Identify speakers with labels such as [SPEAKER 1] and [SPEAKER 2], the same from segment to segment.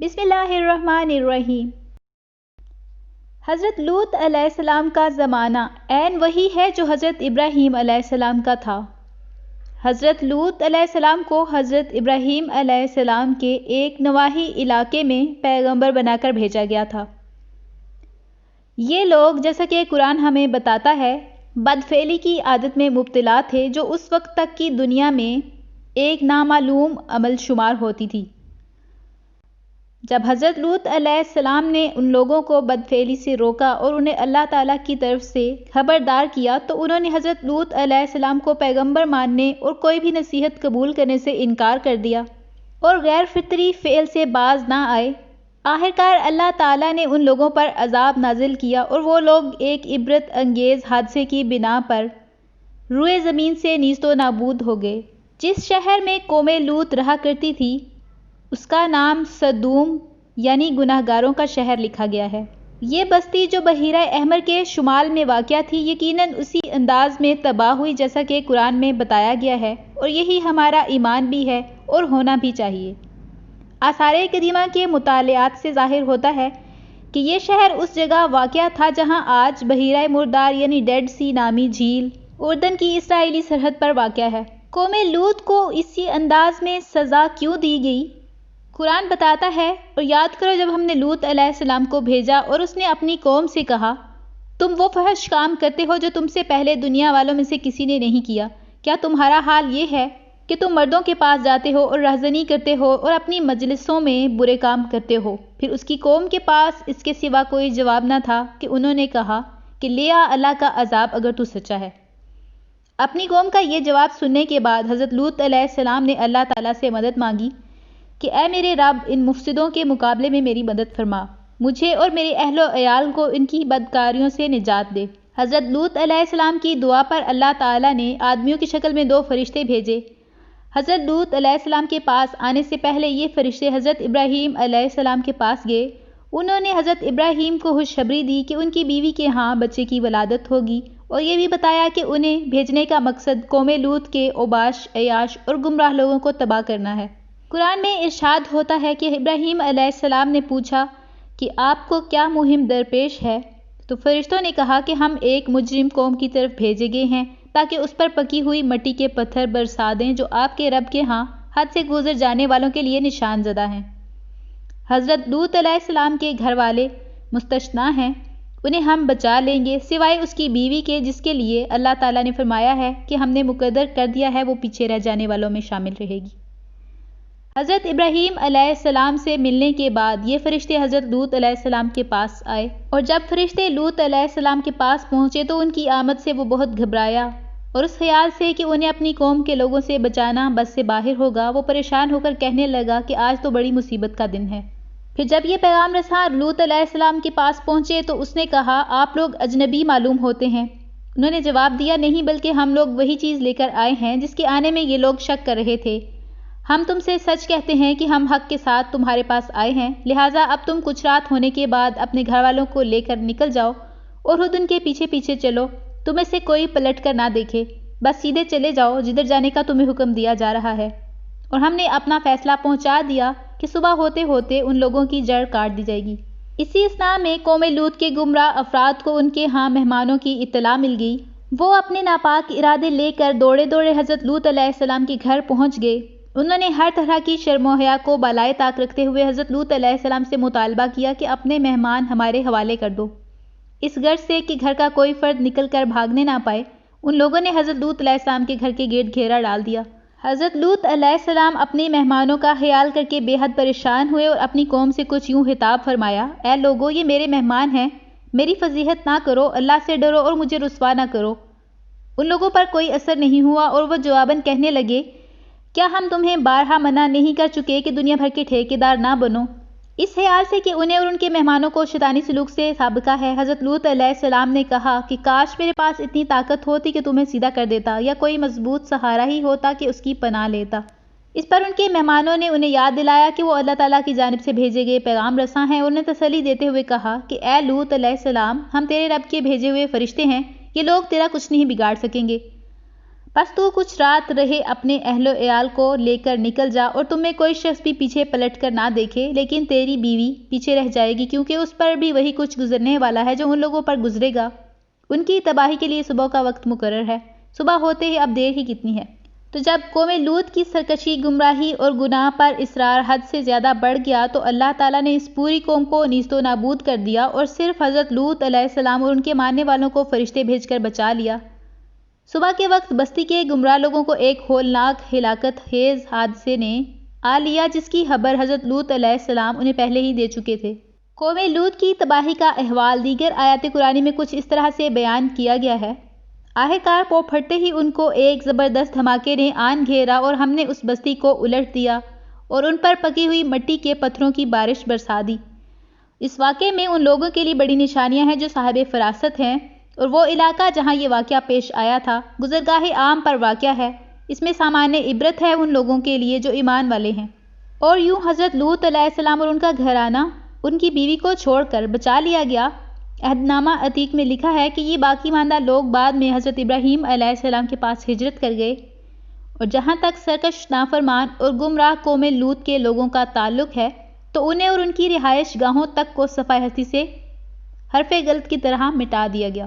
[SPEAKER 1] بسم اللہ الرحمن الرحیم۔ حضرت لوط علیہ السلام کا زمانہ عین وہی ہے جو حضرت ابراہیم علیہ السلام کا تھا۔ حضرت لوط علیہ السلام کو حضرت ابراہیم علیہ السلام کے ایک نواحی علاقے میں پیغمبر بنا کر بھیجا گیا تھا۔ یہ لوگ، جیسا کہ قرآن ہمیں بتاتا ہے، بدفعلی کی عادت میں مبتلا تھے جو اس وقت تک کی دنیا میں ایک نامعلوم عمل شمار ہوتی تھی۔ جب حضرت لوط علیہ السلام نے ان لوگوں کو بدفعلی سے روکا اور انہیں اللہ تعالیٰ کی طرف سے خبردار کیا تو انہوں نے حضرت لوط علیہ السلام کو پیغمبر ماننے اور کوئی بھی نصیحت قبول کرنے سے انکار کر دیا اور غیر فطری فعل سے باز نہ آئے۔ آخرکار اللہ تعالیٰ نے ان لوگوں پر عذاب نازل کیا اور وہ لوگ ایک عبرت انگیز حادثے کی بنا پر روئے زمین سے نیست و نابود ہو گئے۔ جس شہر میں قوم لوط رہا کرتی تھی اس کا نام سدوم یعنی گناہ گاروں کا شہر لکھا گیا ہے۔ یہ بستی جو بحیرہ احمر کے شمال میں واقع تھی یقیناً اسی انداز میں تباہ ہوئی جیسا کہ قرآن میں بتایا گیا ہے، اور یہی ہمارا ایمان بھی ہے اور ہونا بھی چاہیے۔ آثار قدیمہ کے مطالعات سے ظاہر ہوتا ہے کہ یہ شہر اس جگہ واقع تھا جہاں آج بحیرہ مردار یعنی ڈیڈ سی نامی جھیل اردن کی اسرائیلی سرحد پر واقع ہے۔ قوم لوط کو اسی انداز میں سزا کیوں دی گئی؟ قرآن بتاتا ہے، اور یاد کرو جب ہم نے لوط علیہ السلام کو بھیجا اور اس نے اپنی قوم سے کہا، تم وہ فحش کام کرتے ہو جو تم سے پہلے دنیا والوں میں سے کسی نے نہیں کیا۔ کیا تمہارا حال یہ ہے کہ تم مردوں کے پاس جاتے ہو اور رہزنی کرتے ہو اور اپنی مجلسوں میں برے کام کرتے ہو؟ پھر اس کی قوم کے پاس اس کے سوا کوئی جواب نہ تھا کہ انہوں نے کہا کہ لے آ اللہ کا عذاب اگر تو سچا ہے۔ اپنی قوم کا یہ جواب سننے کے بعد حضرت لوط علیہ السلام نے اللہ تعالیٰ سے مدد مانگی کہ اے میرے رب، ان مفسدوں کے مقابلے میں میری مدد فرما، مجھے اور میرے اہل و عیال کو ان کی بدکاریوں سے نجات دے۔ حضرت لوط علیہ السلام کی دعا پر اللہ تعالیٰ نے آدمیوں کی شکل میں 2 فرشتے بھیجے۔ حضرت لوط علیہ السلام کے پاس آنے سے پہلے یہ فرشتے حضرت ابراہیم علیہ السلام کے پاس گئے۔ انہوں نے حضرت ابراہیم کو خوشخبری دی کہ ان کی بیوی کے ہاں بچے کی ولادت ہوگی، اور یہ بھی بتایا کہ انہیں بھیجنے کا مقصد قوم لوط کے اوباش، عیاش اور گمراہ لوگوں کو تباہ کرنا ہے۔ قرآن میں ارشاد ہوتا ہے کہ ابراہیم علیہ السلام نے پوچھا کہ آپ کو کیا مہم درپیش ہے؟ تو فرشتوں نے کہا کہ ہم ایک مجرم قوم کی طرف بھیجے گئے ہیں تاکہ اس پر پکی ہوئی مٹی کے پتھر برسا دیں جو آپ کے رب کے ہاں حد سے گزر جانے والوں کے لیے نشان زدہ ہیں۔ حضرت لوط علیہ السلام کے گھر والے مستثنیٰ ہیں، انہیں ہم بچا لیں گے سوائے اس کی بیوی کے جس کے لیے اللہ تعالیٰ نے فرمایا ہے کہ ہم نے مقرر کر دیا ہے وہ پیچھے رہ جانے والوں میں شامل رہے گی۔ حضرت ابراہیم علیہ السلام سے ملنے کے بعد یہ فرشتے حضرت لوط علیہ السلام کے پاس آئے، اور جب فرشتے لوط علیہ السلام کے پاس پہنچے تو ان کی آمد سے وہ بہت گھبرایا، اور اس خیال سے کہ انہیں اپنی قوم کے لوگوں سے بچانا بس سے باہر ہوگا وہ پریشان ہو کر کہنے لگا کہ آج تو بڑی مصیبت کا دن ہے۔ پھر جب یہ پیغام رساں لوط علیہ السلام کے پاس پہنچے تو اس نے کہا، آپ لوگ اجنبی معلوم ہوتے ہیں۔ انہوں نے جواب دیا، نہیں بلکہ ہم لوگ وہی چیز لے کر آئے ہیں جس کے آنے میں یہ لوگ شک کر رہے تھے۔ ہم تم سے سچ کہتے ہیں کہ ہم حق کے ساتھ تمہارے پاس آئے ہیں، لہٰذا اب تم کچھ رات ہونے کے بعد اپنے گھر والوں کو لے کر نکل جاؤ اور خود ان کے پیچھے پیچھے چلو، تمہیں سے کوئی پلٹ کر نہ دیکھے، بس سیدھے چلے جاؤ جدھر جانے کا تمہیں حکم دیا جا رہا ہے۔ اور ہم نے اپنا فیصلہ پہنچا دیا کہ صبح ہوتے ہوتے ان لوگوں کی جڑ کاٹ دی جائے گی۔ اسی اثناء میں قوم لوط کے گمراہ افراد کو ان کے ہاں مہمانوں کی اطلاع مل گئی۔ وہ اپنے ناپاک ارادے لے کر دوڑے دوڑے حضرت لوط علیہ السلام کے گھر پہنچ گئے۔ انہوں نے ہر طرح کی شرم و حیا کو بالائے طاق رکھتے ہوئے حضرت لوط علیہ السلام سے مطالبہ کیا کہ اپنے مہمان ہمارے حوالے کر دو، اس غرض سے کہ گھر کا کوئی فرد نکل کر بھاگنے نہ پائے۔ ان لوگوں نے حضرت لوط علیہ السلام کے گھر کے گرد گھیرا ڈال دیا۔ حضرت لوط علیہ السلام اپنے مہمانوں کا خیال کر کے بے حد پریشان ہوئے اور اپنی قوم سے کچھ یوں خطاب فرمایا، اے لوگو، یہ میرے مہمان ہیں، میری فضیحت نہ کرو، اللہ سے ڈرو اور مجھے رسوا نہ کرو۔ ان لوگوں پر کوئی اثر نہیں ہوا اور وہ جواباً کہنے لگے، کیا ہم تمہیں بارہا منع نہیں کر چکے کہ دنیا بھر کے ٹھیکیدار نہ بنو؟ اس خیال سے کہ انہیں اور ان کے مہمانوں کو شیطانی سلوک سے سابقہ ہے، حضرت لوط علیہ السلام نے کہا کہ کاش میرے پاس اتنی طاقت ہوتی کہ تمہیں سیدھا کر دیتا، یا کوئی مضبوط سہارا ہی ہوتا کہ اس کی پناہ لیتا۔ اس پر ان کے مہمانوں نے انہیں یاد دلایا کہ وہ اللہ تعالیٰ کی جانب سے بھیجے گئے پیغام رساں ہیں، اور انہیں تسلی دیتے ہوئے کہا کہ اے لوط علیہ السلام، ہم تیرے رب کے بھیجے ہوئے فرشتے ہیں، یہ لوگ تیرا کچھ نہیں بگاڑ سکیں گے۔ بس تو کچھ رات رہے اپنے اہل و عیال کو لے کر نکل جا اور تمہیں کوئی شخص بھی پیچھے پلٹ کر نہ دیکھے، لیکن تیری بیوی پیچھے رہ جائے گی کیونکہ اس پر بھی وہی کچھ گزرنے والا ہے جو ان لوگوں پر گزرے گا۔ ان کی تباہی کے لیے صبح کا وقت مقرر ہے، صبح ہوتے ہی اب دیر ہی کتنی ہے۔ تو جب قوم لوط کی سرکشی، گمراہی اور گناہ پر اصرار حد سے زیادہ بڑھ گیا تو اللہ تعالیٰ نے اس پوری قوم کو نیست و نابود کر دیا اور صرف حضرت لوط علیہ السلام اور ان کے ماننے والوں کو فرشتے بھیج کر بچا لیا۔ صبح کے وقت بستی کے گمراہ لوگوں کو ایک ہولناک ہلاکت خیز حادثے نے آ لیا جس کی خبر حضرت لوط علیہ السلام انہیں پہلے ہی دے چکے تھے۔ قوم لوط کی تباہی کا احوال دیگر آیات قرآنی میں کچھ اس طرح سے بیان کیا گیا ہے۔ آخرکار پو پھٹتے ہی ان کو ایک زبردست دھماکے نے آن گھیرا اور ہم نے اس بستی کو الٹ دیا اور ان پر پکی ہوئی مٹی کے پتھروں کی بارش برسا دی۔ اس واقعے میں ان لوگوں کے لیے بڑی نشانیاں ہیں جو صاحب فراست ہیں، اور وہ علاقہ جہاں یہ واقعہ پیش آیا تھا گزرگاہ عام پر واقع ہے۔ اس میں سامان عبرت ہے ان لوگوں کے لیے جو ایمان والے ہیں۔ اور یوں حضرت لوط علیہ السلام اور ان کا گھرانہ ان کی بیوی کو چھوڑ کر بچا لیا گیا۔ عہد نامہ عتیق میں لکھا ہے کہ یہ باقی ماندہ لوگ بعد میں حضرت ابراہیم علیہ السلام کے پاس ہجرت کر گئے، اور جہاں تک سرکش، نافرمان اور گمراہ قوم لوط کے لوگوں کا تعلق ہے تو انہیں اور ان کی رہائش گاہوں تک کو صفحہ ہستی سے حرف غلط کی طرح مٹا دیا گیا۔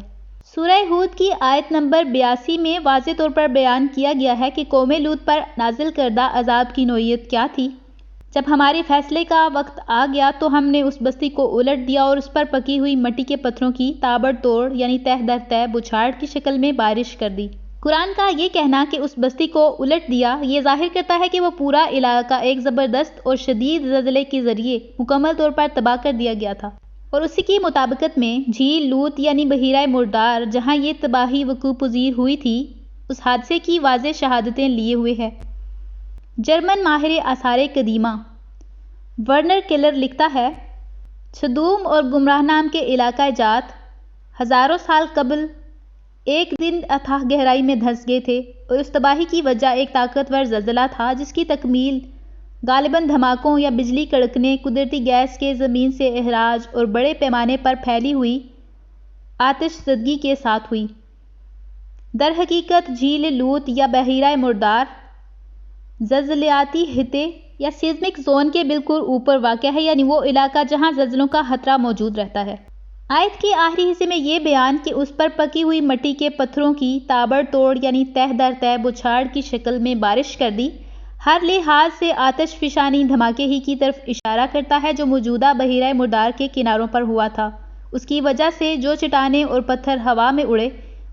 [SPEAKER 1] سورہ ہود کی آیت نمبر 82 میں واضح طور پر بیان کیا گیا ہے کہ قوم لوط پر نازل کردہ عذاب کی نوعیت کیا تھی۔ جب ہمارے فیصلے کا وقت آ گیا تو ہم نے اس بستی کو الٹ دیا اور اس پر پکی ہوئی مٹی کے پتھروں کی تابڑ توڑ یعنی تہ در تہ بچھاڑ کی شکل میں بارش کر دی۔ قرآن کا یہ کہنا کہ اس بستی کو الٹ دیا یہ ظاہر کرتا ہے کہ وہ پورا علاقہ ایک زبردست اور شدید زلزلے کے ذریعے مکمل طور پر تباہ کر دیا گیا تھا، اور اسی کی مطابقت میں جھیل لوط یعنی بحیرہ مردار جہاں یہ تباہی وقوع پذیر ہوئی تھی اس حادثے کی واضح شہادتیں لیے ہوئے ہے۔ جرمن ماہر آثار قدیمہ ورنر کیلر لکھتا ہے، سدوم اور گمراہ نام کے علاقہ جات ہزاروں سال قبل ایک دن اتھاہ گہرائی میں دھنس گئے تھے، اور اس تباہی کی وجہ ایک طاقتور زلزلہ تھا جس کی تکمیل غالباً دھماکوں یا بجلی کڑکنے، قدرتی گیس کے زمین سے اخراج اور بڑے پیمانے پر پھیلی ہوئی آتش زدگی کے ساتھ ہوئی۔ در حقیقت جھیل لوط یا بحیرہ مردار زلزلیاتی خطے یا سیزمک زون کے بالکل اوپر واقع ہے، یعنی وہ علاقہ جہاں زلزلوں کا خطرہ موجود رہتا ہے۔ آیت کے آخری حصے میں یہ بیان کہ اس پر پکی ہوئی مٹی کے پتھروں کی تابڑ توڑ یعنی تہ در تہ بچھاڑ کی شکل میں بارش کر دی، ہر لحاظ سے آتش فشانی دھماکے ہی کی طرف اشارہ کرتا ہے جو موجودہ بحیرہ مردار کے کناروں پر ہوا تھا۔ اس کی وجہ سے جو چٹانیں اور پتھر ہوا میں اڑے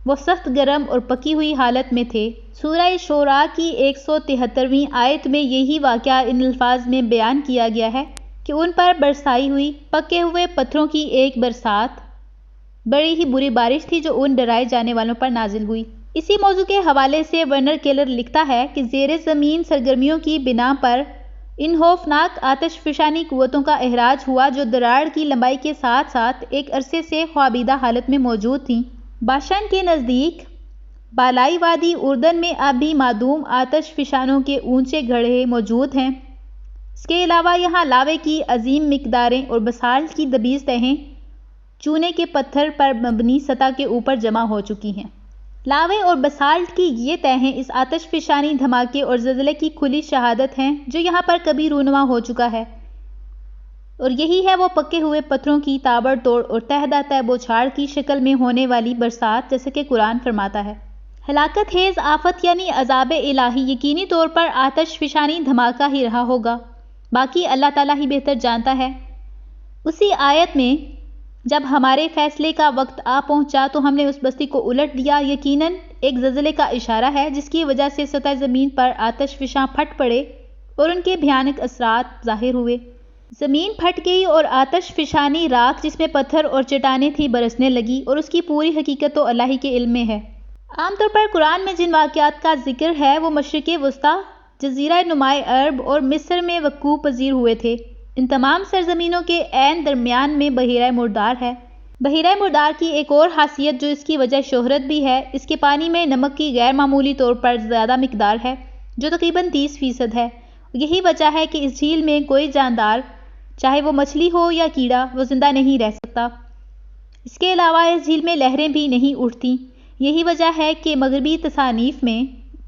[SPEAKER 1] وہ سخت گرم اور پکی ہوئی حالت میں تھے۔ سورہ شعراء کی 173ویں آیت میں یہی واقعہ ان الفاظ میں بیان کیا گیا ہے کہ ان پر برسائی ہوئی پکے ہوئے پتھروں کی ایک برسات بڑی ہی بری بارش تھی جو ان ڈرائے جانے والوں پر نازل ہوئی۔ اسی موضوع کے حوالے سے ورنر کیلر لکھتا ہے کہ زیر زمین سرگرمیوں کی بنا پر ان خوفناک آتش فشانی قوتوں کا اخراج ہوا جو دراڑ کی لمبائی کے ساتھ ساتھ ایک عرصے سے خوابیدہ حالت میں موجود تھیں۔ باشان کے نزدیک بالائی وادی اردن میں اب بھی معدوم آتش فشانوں کے اونچے گڑھے موجود ہیں۔ اس کے علاوہ یہاں لاوے کی عظیم مقداریں اور بسالٹ کی دبیز تہیں چونے کے پتھر پر مبنی سطح کے اوپر جمع ہو چکی ہیں۔ لاوے اور بسالٹ کی یہ تہیں اس آتش فشانی دھماکے اور زلزلے کی کھلی شہادت ہیں جو یہاں پر کبھی رونما ہو چکا ہے، اور یہی ہے وہ پکے ہوئے پتھروں کی تابڑ توڑ اور تہ در تہ بوچھاڑ کی شکل میں ہونے والی برسات جیسے کہ قرآن فرماتا ہے۔ ہلاکت خیز آفت یعنی عذاب الہی یقینی طور پر آتش فشانی دھماکہ ہی رہا ہوگا، باقی اللہ تعالیٰ ہی بہتر جانتا ہے۔ اسی آیت میں جب ہمارے فیصلے کا وقت آ پہنچا تو ہم نے اس بستی کو الٹ دیا، یقیناً ایک زلزلے کا اشارہ ہے جس کی وجہ سے سطح زمین پر آتش فشاں پھٹ پڑے اور ان کے بھیانک اثرات ظاہر ہوئے۔ زمین پھٹ گئی اور آتش فشانی راکھ جس میں پتھر اور چٹانیں تھی برسنے لگی، اور اس کی پوری حقیقت تو اللہ ہی کے علم میں ہے۔ عام طور پر قرآن میں جن واقعات کا ذکر ہے وہ مشرق وسطیٰ، جزیرہ نمائے عرب اور مصر میں وقوع پذیر ہوئے تھے۔ ان تمام سرزمینوں کے عین درمیان میں بحیرہ مردار ہے۔ بحیرہ مردار کی ایک اور خاصیت جو اس کی وجہ شہرت بھی ہے، اس کے پانی میں نمک کی غیر معمولی طور پر زیادہ مقدار ہے جو تقریباً 30% ہے۔ یہی وجہ ہے کہ اس جھیل میں کوئی جاندار چاہے وہ مچھلی ہو یا کیڑا وہ زندہ نہیں رہ سکتا۔ اس کے علاوہ اس جھیل میں لہریں بھی نہیں اٹھتی۔ یہی وجہ ہے کہ مغربی تصانیف میں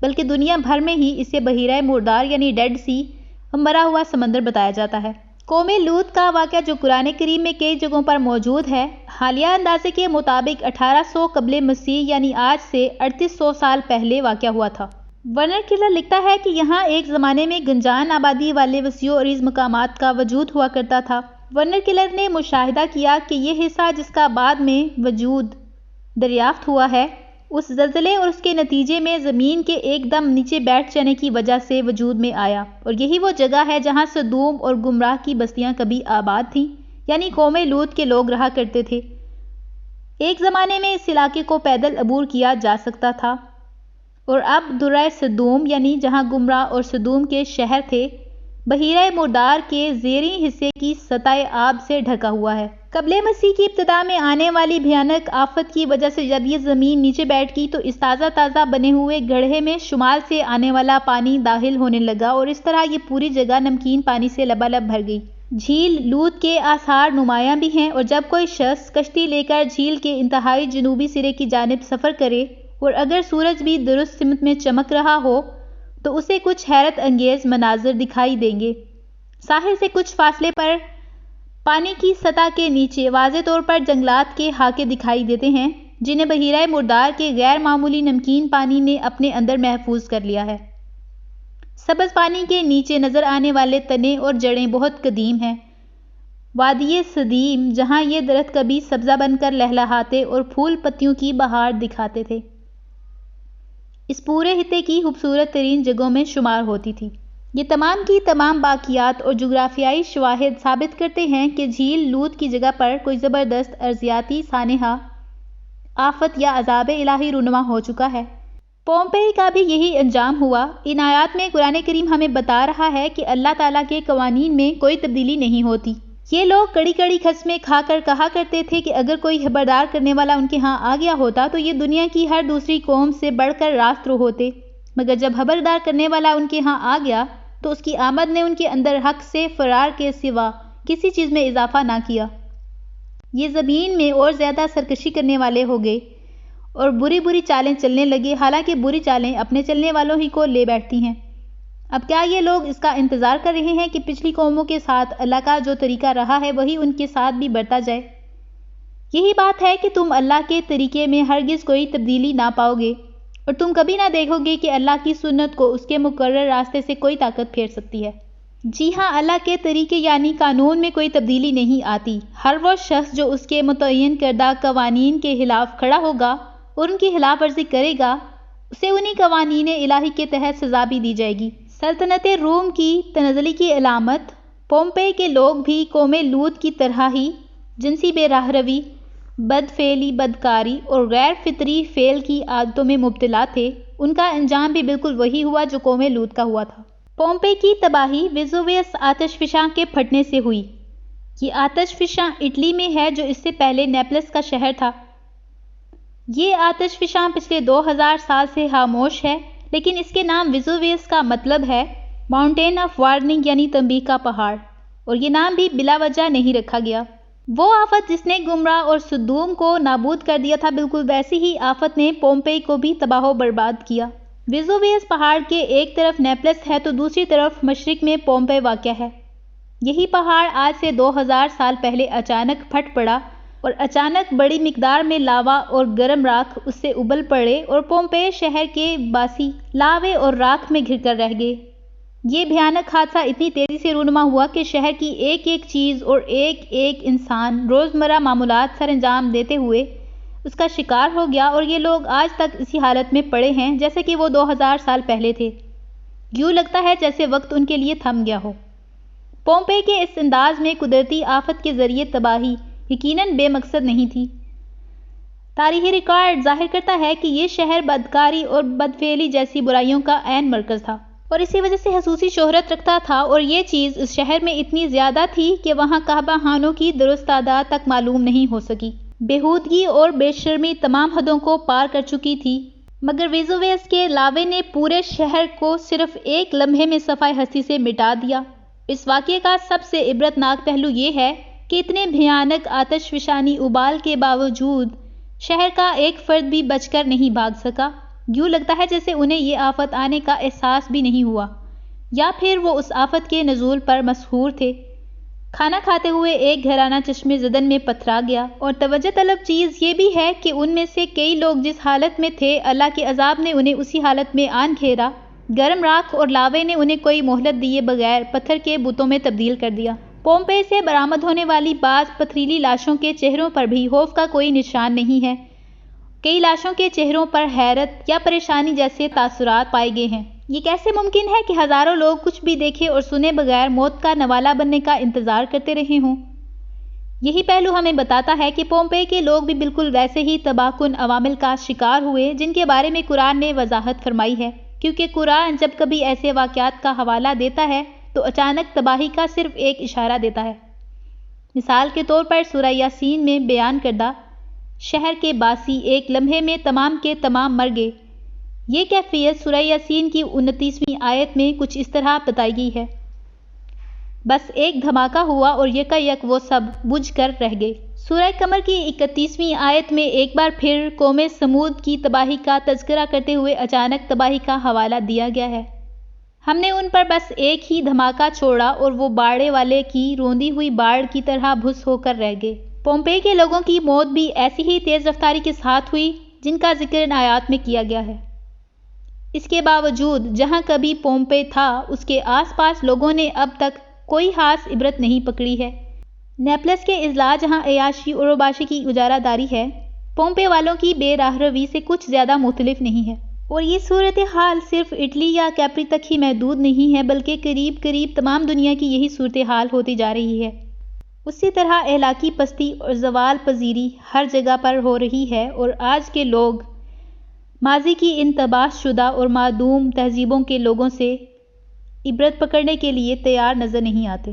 [SPEAKER 1] بلکہ دنیا بھر میں ہی اسے بحیرہ مردار یعنی ڈیڈ سی مرا ہوا سمندر بتایا جاتا ہے۔ قوم لوط کا واقعہ جو قرآن کریم میں کئی جگہوں پر موجود ہے، حالیہ اندازے کے مطابق 1800 قبل مسیح یعنی آج سے 3800 سال پہلے واقع ہوا تھا۔ ورنر کلر لکھتا ہے کہ یہاں ایک زمانے میں گنجان آبادی والے وسیع و عریض مقامات کا وجود ہوا کرتا تھا۔ ورنر کلر نے مشاہدہ کیا کہ یہ حصہ جس کا بعد میں وجود دریافت ہوا ہے، اس زلزلے اور اس کے نتیجے میں زمین کے ایک دم نیچے بیٹھ جانے کی وجہ سے وجود میں آیا، اور یہی وہ جگہ ہے جہاں سدوم اور گمراہ کی بستیاں کبھی آباد تھیں، یعنی قوم لوط کے لوگ رہا کرتے تھے۔ ایک زمانے میں اس علاقے کو پیدل عبور کیا جا سکتا تھا، اور اب درہ سدوم یعنی جہاں گمراہ اور سدوم کے شہر تھے، بحیرہ مردار کے زیریں حصے کی سطح آب سے ڈھکا ہوا ہے۔ قبل مسیح کی ابتدا میں آنے والی بھیانک آفت کی وجہ سے جب یہ زمین نیچے بیٹھ گئی تو اس تازہ بنے ہوئے گڑھے میں شمال سے آنے والا پانی داخل ہونے لگا، اور اس طرح یہ پوری جگہ نمکین پانی سے لبالب بھر گئی۔ جھیل لوط کے آثار نمایاں بھی ہیں، اور جب کوئی شخص کشتی لے کر جھیل کے انتہائی جنوبی سرے کی جانب سفر کرے اور اگر سورج بھی درست سمت میں چمک رہا ہو تو اسے کچھ حیرت انگیز مناظر دکھائی دیں گے۔ ساحل سے کچھ فاصلے پر پانی کی سطح کے نیچے واضح طور پر جنگلات کے حاقے دکھائی دیتے ہیں، جنہیں بحیرہ مردار کے غیر معمولی نمکین پانی نے اپنے اندر محفوظ کر لیا ہے۔ سبز پانی کے نیچے نظر آنے والے تنے اور جڑیں بہت قدیم ہیں۔ وادی صدیم، جہاں یہ درخت کبھی سبزہ بن کر لہلہاتے اور پھول پتیوں کی بہار دکھاتے تھے، اس پورے خطے کی خوبصورت ترین جگہوں میں شمار ہوتی تھی۔ یہ تمام کی تمام باقیات اور جغرافیائی شواہد ثابت کرتے ہیں کہ جھیل لوط کی جگہ پر کوئی زبردست ارضیاتی سانحہ، آفت یا عذاب الہی رونما ہو چکا ہے۔ پومپئی کا بھی یہی انجام ہوا۔ ان آیات میں قرآن کریم ہمیں بتا رہا ہے کہ اللہ تعالیٰ کے قوانین میں کوئی تبدیلی نہیں ہوتی۔ یہ لوگ کڑی کڑی قسمیں کھا کر کہا کرتے تھے کہ اگر کوئی خبردار کرنے والا ان کے ہاں آ گیا ہوتا تو یہ دنیا کی ہر دوسری قوم سے بڑھ کر راست رو ہوتے، مگر جب خبردار کرنے والا ان کے ہاں آ گیا تو اس کی آمد نے ان کے اندر حق سے فرار کے سوا کسی چیز میں اضافہ نہ کیا۔ یہ زمین میں اور زیادہ سرکشی کرنے والے ہو گئے اور بری چالیں چلنے لگے، حالانکہ بری چالیں اپنے چلنے والوں ہی کو لے بیٹھتی ہیں۔ اب کیا یہ لوگ اس کا انتظار کر رہے ہیں کہ پچھلی قوموں کے ساتھ اللہ کا جو طریقہ رہا ہے وہی ان کے ساتھ بھی برتا جائے؟ یہی بات ہے کہ تم اللہ کے طریقے میں ہرگز کوئی تبدیلی نہ پاؤ گے، اور تم کبھی نہ دیکھو گے کہ اللہ کی سنت کو اس کے مقرر راستے سے کوئی طاقت پھیر سکتی ہے۔ جی ہاں، اللہ کے طریقے یعنی قانون میں کوئی تبدیلی نہیں آتی۔ ہر وہ شخص جو اس کے متعین کردہ قوانین کے خلاف کھڑا ہوگا اور ان کی خلاف ورزی کرے گا، اسے انہی قوانین الہی کے تحت سزا بھی دی جائے گی۔ سلطنت روم کی تنزلی کی علامت، پومپئی کے لوگ بھی قوم لوط کی طرح ہی جنسی بے راہ روی، بدفعلی، بدکاری اور غیر فطری فعل کی عادتوں میں مبتلا تھے۔ ان کا انجام بھی بالکل وہی ہوا جو قوم لوط کا ہوا تھا۔ پومپئی کی تباہی ویزوویس آتش فشاں کے پھٹنے سے ہوئی۔ یہ آتش فشاں اٹلی میں ہے جو اس سے پہلے نیپلس کا شہر تھا۔ یہ آتش فشاں پچھلے 2000 سال سے خاموش ہے، لیکن اس کے نام ویزوویس کا مطلب ہے ماؤنٹین آف وارننگ یعنی تنبیہ کا پہاڑ، اور یہ نام بھی بلا وجہ نہیں رکھا گیا۔ وہ آفت جس نے گمراہ اور سدوم کو نابود کر دیا تھا، بالکل ویسی ہی آفت نے پومپئی کو بھی تباہ و برباد کیا۔ ویزوویس پہاڑ کے ایک طرف نیپلس ہے تو دوسری طرف مشرق میں پومپئی واقع ہے۔ یہی پہاڑ آج سے 2000 سال پہلے اچانک پھٹ پڑا، اور اچانک بڑی مقدار میں لاوا اور گرم راکھ اس سے ابل پڑے اور پومپئی شہر کے باسی لاوے اور راکھ میں گھر کر رہ گئے۔ یہ بھیانک حادثہ اتنی تیزی سے رونما ہوا کہ شہر کی ایک ایک چیز اور ایک ایک انسان روزمرہ معمولات سر انجام دیتے ہوئے اس کا شکار ہو گیا، اور یہ لوگ آج تک اسی حالت میں پڑے ہیں جیسے کہ وہ 2000 سال پہلے تھے۔ یوں لگتا ہے جیسے وقت ان کے لیے تھم گیا ہو۔ پومپئی کے اس انداز میں قدرتی آفت کے ذریعے تباہی یقیناً بے مقصد نہیں تھی۔ تاریخی ریکارڈ ظاہر کرتا ہے کہ یہ شہر بدکاری اور بدفعلی جیسی برائیوں کا عین مرکز تھا، اور اسی وجہ سے خصوصی شہرت رکھتا تھا، اور یہ چیز اس شہر میں اتنی زیادہ تھی کہ وہاں کعبہ خانوں کی درست تعداد تک معلوم نہیں ہو سکی۔ بےہودگی اور بے شرمی تمام حدوں کو پار کر چکی تھی، مگر ویزوویس کے لاوے نے پورے شہر کو صرف ایک لمحے میں صفحہ ہستی سے مٹا دیا۔ اس واقعے کا سب سے عبرت ناک پہلو یہ ہے کہ اتنے بھیانک آتش فشانی ابال کے باوجود شہر کا ایک فرد بھی بچ کر نہیں بھاگ سکا۔ یوں لگتا ہے جیسے انہیں یہ آفت آنے کا احساس بھی نہیں ہوا، یا پھر وہ اس آفت کے نزول پر مسحور تھے۔ کھانا کھاتے ہوئے ایک گھرانہ چشمِ زدن میں پتھرا گیا، اور توجہ طلب چیز یہ بھی ہے کہ ان میں سے کئی لوگ جس حالت میں تھے اللہ کے عذاب نے انہیں اسی حالت میں آن گھیرا۔ گرم راکھ اور لاوے نے انہیں کوئی مہلت دیے بغیر پتھر کے بتوں میں تبدیل کر دیا۔ پومپئی سے برآمد ہونے والی بعض پتھریلی لاشوں کے چہروں پر بھی خوف کا کوئی نشان نہیں ہے۔ کئی لاشوں کے چہروں پر حیرت یا پریشانی جیسے تاثرات پائے گئے ہیں۔ یہ کیسے ممکن ہے کہ ہزاروں لوگ کچھ بھی دیکھے اور سنے بغیر موت کا نوالہ بننے کا انتظار کرتے رہے ہوں؟ یہی پہلو ہمیں بتاتا ہے کہ پومپئی کے لوگ بھی بالکل ویسے ہی تباہ کن عوامل کا شکار ہوئے جن کے بارے میں قرآن نے وضاحت فرمائی ہے، کیونکہ قرآن جب کبھی ایسے واقعات کا حوالہ دیتا ہے تو اچانک تباہی کا صرف ایک اشارہ دیتا ہے۔ مثال کے طور پر سورہ یاسین میں بیان کردہ شہر کے باسی ایک لمحے میں تمام کے تمام مر گئے، یہ کیفیت سورہ یاسین کی 29ویں آیت میں کچھ اس طرح بتائی گئی ہے: بس ایک دھماکہ ہوا اور یکایک وہ سب بجھ کر رہ گئے۔ سورہ قمر کی 31ویں آیت میں ایک بار پھر قوم سمود کی تباہی کا تذکرہ کرتے ہوئے اچانک تباہی کا حوالہ دیا گیا ہے: ہم نے ان پر بس ایک ہی دھماکہ چھوڑا اور وہ باڑے والے کی روندی ہوئی باڑ کی طرح بھس ہو کر رہ گئے۔ پومپئی کے لوگوں کی موت بھی ایسی ہی تیز رفتاری کے ساتھ ہوئی جن کا ذکر ان آیات میں کیا گیا ہے۔ اس کے باوجود جہاں کبھی پومپئی تھا اس کے آس پاس لوگوں نے اب تک کوئی خاص عبرت نہیں پکڑی ہے۔ نیپلس کے اضلاع جہاں عیاشی اور اوباشی کی اجارہ داری ہے، پومپئی والوں کی بے راہ روی سے کچھ زیادہ مختلف نہیں ہے۔ اور یہ صورتحال صرف اٹلی یا کیپری تک ہی محدود نہیں ہے بلکہ قریب قریب تمام دنیا کی یہی صورتحال ہوتی جا رہی ہے۔ اسی طرح اخلاقی پستی اور زوال پذیری ہر جگہ پر ہو رہی ہے، اور آج کے لوگ ماضی کی ان تباہ شدہ اور معدوم تہذیبوں کے لوگوں سے عبرت پکڑنے کے لیے تیار نظر نہیں آتے۔